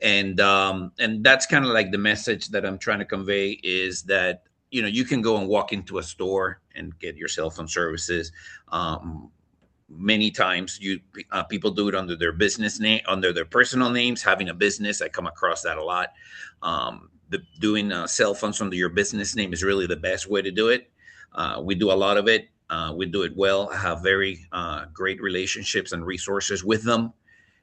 And that's kind of like the message that I'm trying to convey is that, you can go and walk into a store and get your cell phone services. many times people do it under their business name, under their personal names. Having a business, I come across that a lot. Doing cell phones under your business name is really the best way to do it. We do a lot of it. We do it well. I have very great relationships and resources with them.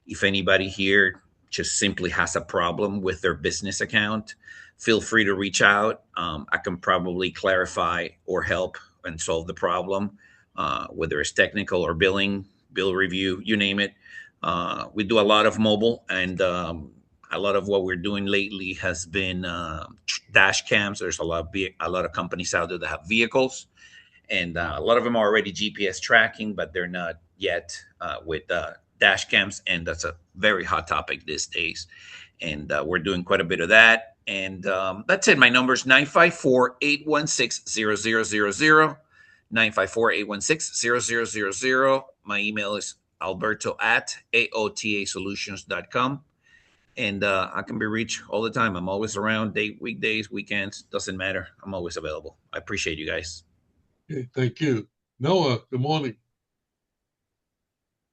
If anybody here just simply has a problem with their business account, feel free to reach out. I can probably clarify or help and solve the problem, whether it's technical or billing, bill review, you name it. We do a lot of mobile, and a lot of what we're doing lately has been dash cams. There's a lot of companies out there that have vehicles, and a lot of them are already GPS tracking, but they're not yet with dash cams, and that's a very hot topic these days. And we're doing quite a bit of that. And that's it. My number is 954-816-0000. 954-816-0000. My email is alberto@aotasolutions.com. And I can be reached all the time. I'm always around, weekdays, weekends, doesn't matter. I'm always available. I appreciate you guys. Okay, thank you. Noah, good morning.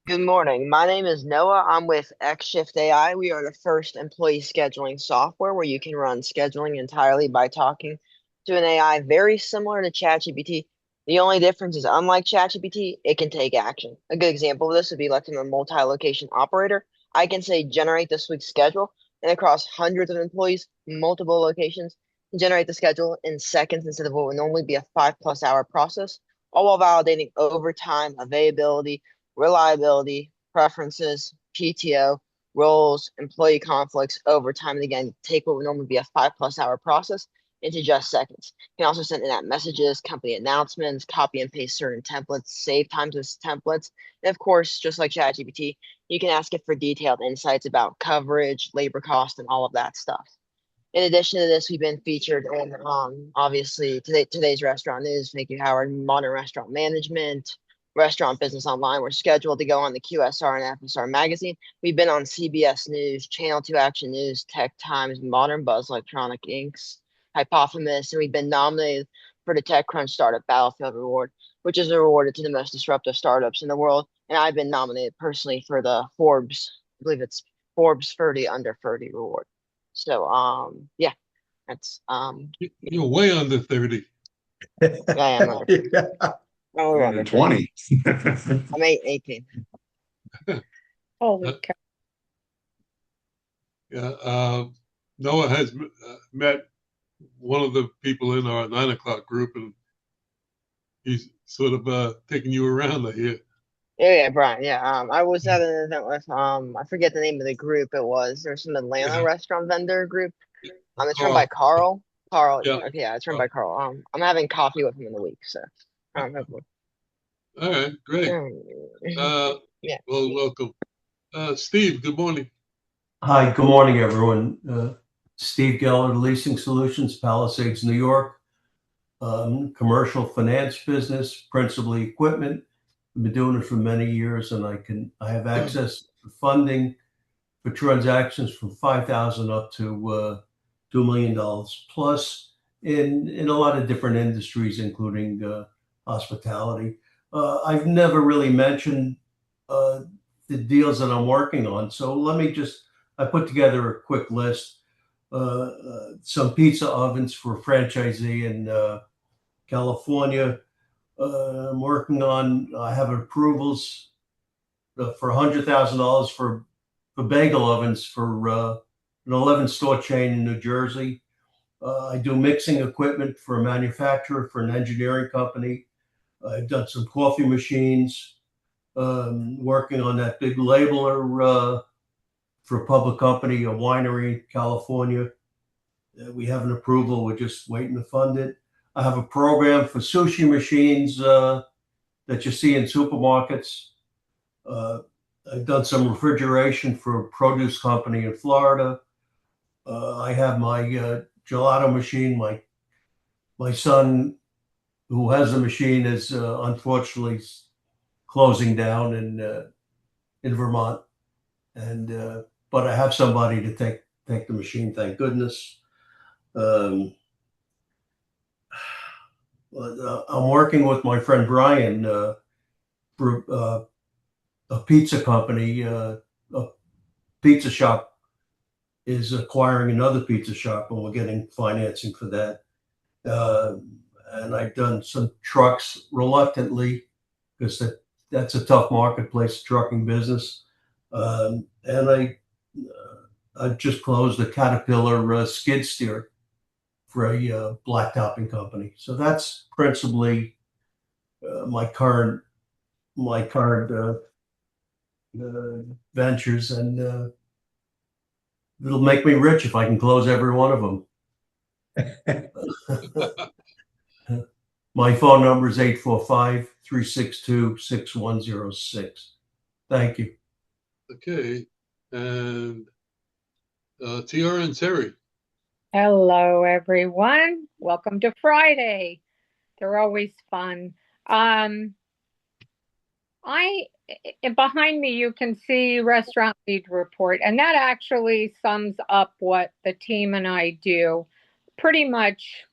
Good morning. My name is Noah. I'm with XShift AI. We are the first employee scheduling software where you can run scheduling entirely by talking to an AI, very similar to ChatGPT. The only difference is, unlike ChatGPT, it can take action. A good example of this would be like in a multi-location operator. I can say, generate this week's schedule, and across hundreds of employees, multiple locations, generate the schedule in seconds instead of what would normally be a 5+ hour process, all while validating overtime, availability, reliability, preferences, PTO, roles, employee conflicts, overtime, and again, take what would normally be a 5+ hour process into just seconds. You can also send in-app messages, company announcements, copy and paste certain templates, save time to templates, and of course, just like ChatGPT, you can ask it for detailed insights about coverage, labor cost, and all of that stuff. In addition to this, we've been featured in, obviously, today's restaurant news. Thank you, Howard. Modern Restaurant Management, Restaurant Business Online. We're scheduled to go on the QSR and FSR magazine. We've been on CBS News, Channel 2 Action News, Tech Times, Modern Buzz Electronic Inc.'s Hypothesis, and we've been nominated for the TechCrunch Startup Battlefield Award, which is awarded to the most disruptive startups in the world. And I've been nominated personally for the Forbes, I believe it's Forbes 30 Under 30 Award. So, yeah, that's You're way under 30. I am under 30. Oh, Under 20. I'm 18. Holy cow. Yeah, Noah has met one of the people in our 9 o'clock group, and he's sort of taking you around, I hear. Yeah, Brian. Yeah, I was at an event with I forget the name of the group. There's some Atlanta restaurant vendor group. It's run by Carl. Yeah. Okay, yeah, it's run by Carl. I'm having coffee with him in the week, so hopefully. All right, great. Yeah. Well, welcome. Steve, good morning. Hi, good morning, everyone. Steve Geller, Leasing Solutions, Palisades, New York. Commercial finance business, principally equipment. I've been doing it for many years, and I have access to funding for transactions from $5,000 up to $2 million plus in a lot of different industries, including hospitality. I've never really mentioned the deals that I'm working on, so I put together a quick list. Some pizza ovens for a franchisee in California. I'm working on, I have approvals for $100,000 for bagel ovens for an 11-store chain in New Jersey. I do mixing equipment for a manufacturer, for an engineering company. I've done some coffee machines, working on that big labeler for a public company, a winery in California. We have an approval. We're just waiting to fund it. I have a program for sushi machines that you see in supermarkets. I've done some refrigeration for a produce company in Florida. I have my gelato machine. My son, who has the machine, is unfortunately closing down in Vermont, but I have somebody to take the machine. Thank goodness. I'm working with my friend Brian for a pizza company, a pizza shop is acquiring another pizza shop, and we're getting financing for that. And I've done some trucks reluctantly because that's a tough marketplace, trucking business. And I just closed a Caterpillar skid steer for a blacktopping company. So that's principally my current ventures, and it'll make me rich if I can close every one of them. My phone number is 845-362-6106. Thank you. Okay. And TRN Terry. Hello, everyone. Welcome to Friday. They're always fun. Behind me, you can see Restaurant Lead Report, and that actually sums up what the team and I do. Pretty much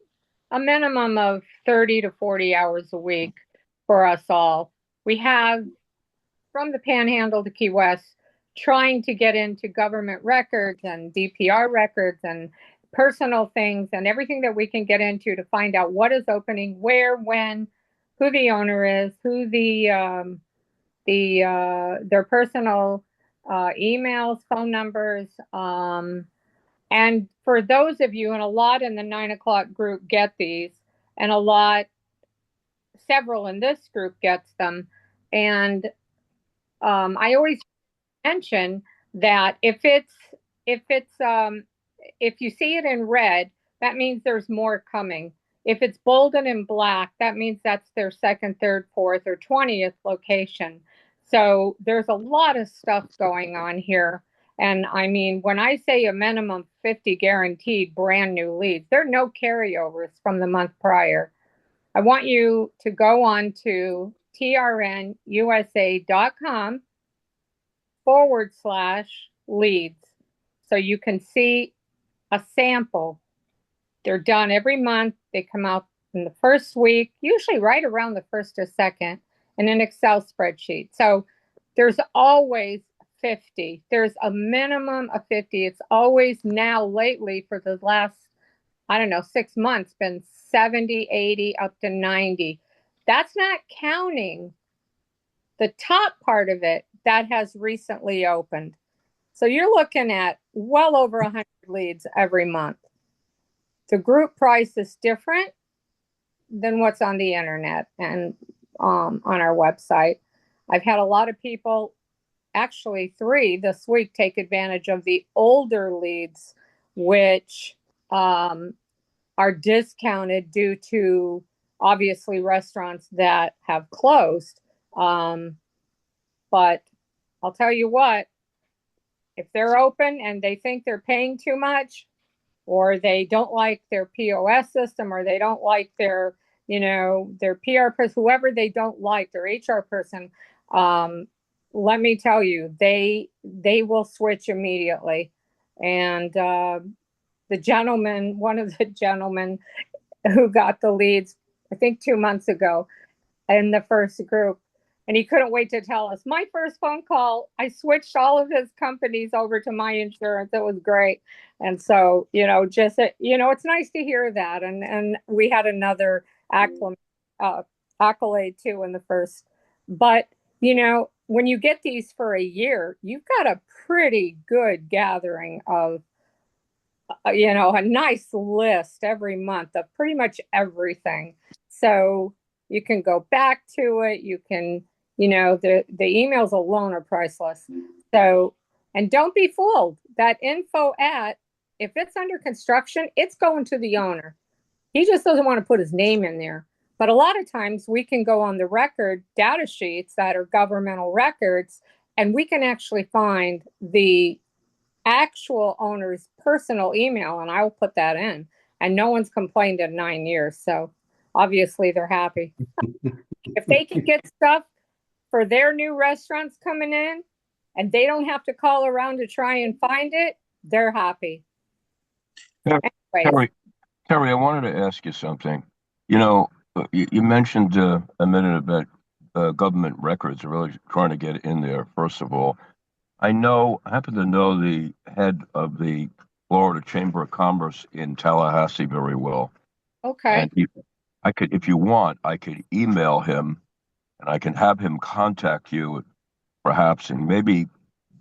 a minimum of 30 to 40 hours a week for us all. We have from the Panhandle to Key West, trying to get into government records and DPR records and personal things and everything that we can get into to find out what is opening, where, when, who the owner is, who their personal emails, phone numbers. And for those of you, and a lot in the 9 o'clock group get these, and several in this group gets them. And I always mention that if you see it in red, that means there's more coming. If it's bolded in black, that means that's their second, third, fourth, or 20th location. So there's a lot of stuff going on here. And I mean, when I say a minimum 50 guaranteed brand new leads, there are no carryovers from the month prior. I want you to go on to trnusa.com/leads so you can see a sample. They're done every month. They come out in the first week, usually right around the first or second, in an Excel spreadsheet. So there's always 50. There's a minimum of 50. It's always now lately for the last, 6 months, been 70, 80, up to 90. That's not counting the top part of it that has recently opened. So you're looking at well over 100 leads every month. The group price is different than what's on the internet and on our website. I've had a lot of people, actually 3 this week, take advantage of the older leads, which are discounted due to obviously restaurants that have closed. But I'll tell you what, if they're open and they think they're paying too much, or they don't like their POS system, or they don't like their PR person, whoever they don't like, their HR person, let me tell you, they will switch immediately. And one of the gentlemen who got the leads, I think 2 months ago in the first group, and he couldn't wait to tell us, my first phone call, I switched all of his companies over to my insurance. It was great. And so, it's nice to hear that. And we had another accolade too in the first. But, when you get these for a year, you've got a pretty good gathering of, a nice list every month of pretty much everything. So you can go back to it. You can, the emails alone are priceless. So, and don't be fooled. That info if it's under construction, it's going to the owner. He just doesn't want to put his name in there. But a lot of times we can go on the record data sheets that are governmental records, and we can actually find the actual owner's personal email, and I'll put that in. And no one's complained in 9 years. So obviously they're happy. If they can get stuff for their new restaurants coming in and they don't have to call around to try and find it, they're happy. Terry, I wanted to ask you something. You mentioned a minute about government records are really trying to get in there, first of all. I happen to know the head of the Florida Chamber of Commerce in Tallahassee very well. Okay. And if you want, I could email him and I can have him contact you perhaps and maybe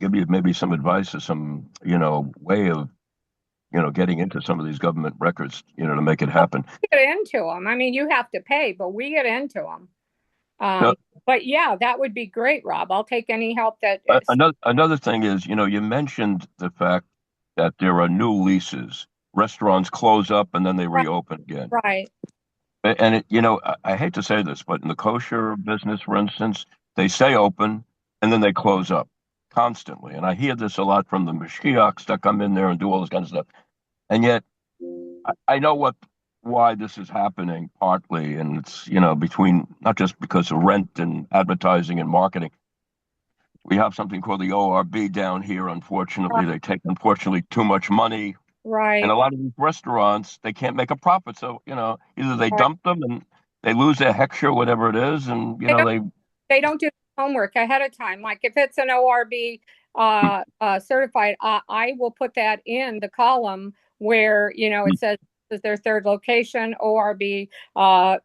give you maybe some advice or some, way of, getting into some of these government records, to make it happen. We get into them. I mean, you have to pay, but we get into them. Now, But yeah, that would be great, Rob. I'll take any help that is. another thing is, you mentioned the fact that there are new leases. Restaurants close up and then they reopen again. Right. And I hate to say this, but in the kosher business, for instance, they stay open and then they close up constantly. And I hear this a lot from the Mashiachs that come in there and do all this kind of stuff. And yet, I know why this is happening partly, and it's between not just because of rent and advertising and marketing. We have something called the ORB down here. Unfortunately, they take too much money. Right. And a lot of these restaurants, they can't make a profit. So, either they dump them and they lose their hexture, whatever it is, and they don't do homework ahead of time. Like if it's an ORB certified, I will put that in the column where it says this is their third location, ORB rabbi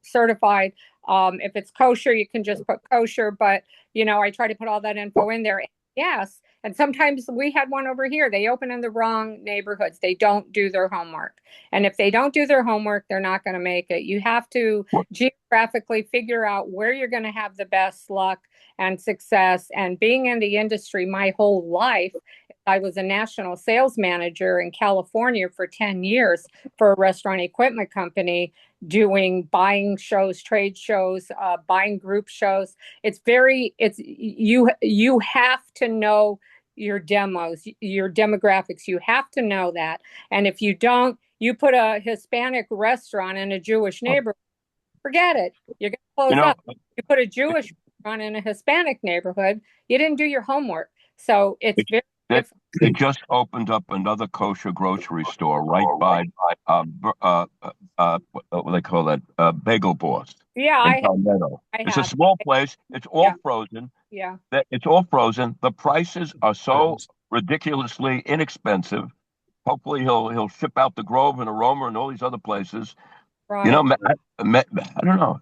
certified. If it's kosher, you can just put kosher, but I try to put all that info in there. Yes. And sometimes we had one over here. They open in the wrong neighborhoods. They don't do their homework. And if they don't do their homework, they're not going to make it. You have to geographically figure out where you're going to have the best luck and success. And being in the industry my whole life, I was a national sales manager in California for 10 years for a restaurant equipment company, doing buying shows, trade shows, buying group shows. You have to know your demos, your demographics. You have to know that. And if you don't, you put a Hispanic restaurant in a Jewish neighborhood, forget it. You're going to close up. You put a Jewish restaurant in a Hispanic neighborhood, you didn't do your homework. So it's very difficult. They just opened up another kosher grocery store right by what do they call that? Bagel Boss. Yeah, in Palmetto. It's a small place. It's all frozen. Yeah. It's all frozen. The prices are so ridiculously inexpensive. Hopefully he'll ship out the Grove and Aroma and all these other places. Right. I don't know.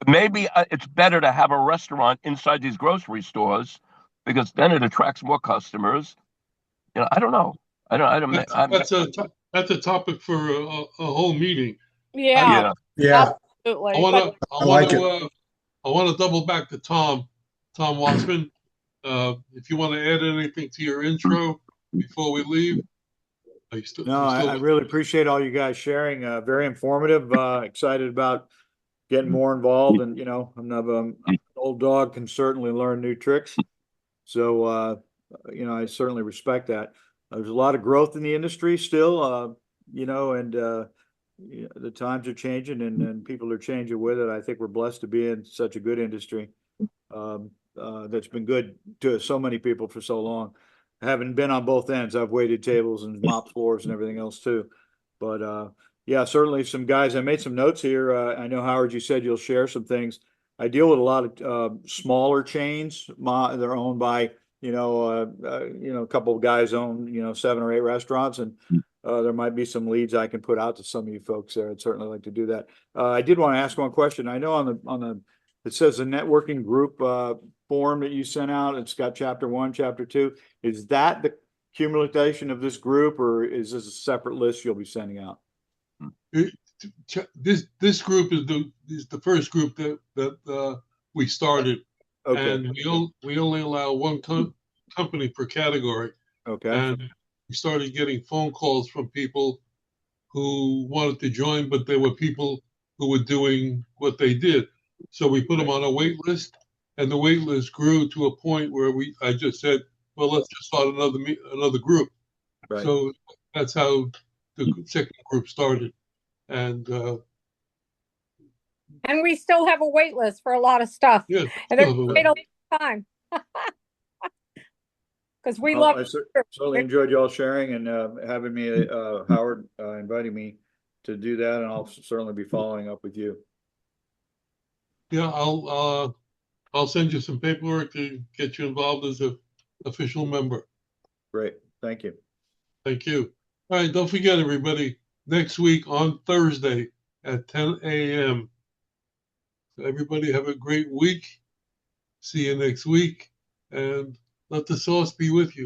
Maybe it's better to have a restaurant inside these grocery stores because then it attracts more customers. I don't know. That's a topic for a whole meeting. Yeah. Absolutely. I want to double back to Tom Wasman. If you want to add anything to your intro before we leave. I really appreciate all you guys sharing. Very informative. Excited about getting more involved, and an old dog can certainly learn new tricks. So I certainly respect that. There's a lot of growth in the industry still, and the times are changing and people are changing with it. I think we're blessed to be in such a good industry that's been good to so many people for so long. I haven't been on both ends. I've waited tables and mopped floors and everything else too. But certainly some guys. I made some notes here. I know, Howard, you said you'll share some things. I deal with a lot of smaller chains. They're owned by a couple of guys own 7 or 8 restaurants, and there might be some leads I can put out to some of you folks there. I'd certainly like to do that. I did want to ask one question. I know on the it says the networking group form that you sent out. It's got chapter 1, chapter 2. Is that the accumulation of this group, or is this a separate list you'll be sending out? This group is the first group that we started. Okay. And we only allow one company per category. Okay. And we started getting phone calls from people who wanted to join, but there were people who were doing what they did. So we put them on a wait list, and the wait list grew to a point where I just said, well, let's just start another group. Right. So that's how the second group started. And we still have a wait list for a lot of stuff. Yeah, and there's wait a long time. Because we love. I certainly enjoyed y'all sharing and having me, Howard, inviting me to do that, and I'll certainly be following up with you. Yeah, I'll send you some paperwork to get you involved as an official member. Great, thank you. Thank you. All right, don't forget, everybody, next week on Thursday at 10 a.m. So everybody have a great week. See you next week, and let the sauce be with you.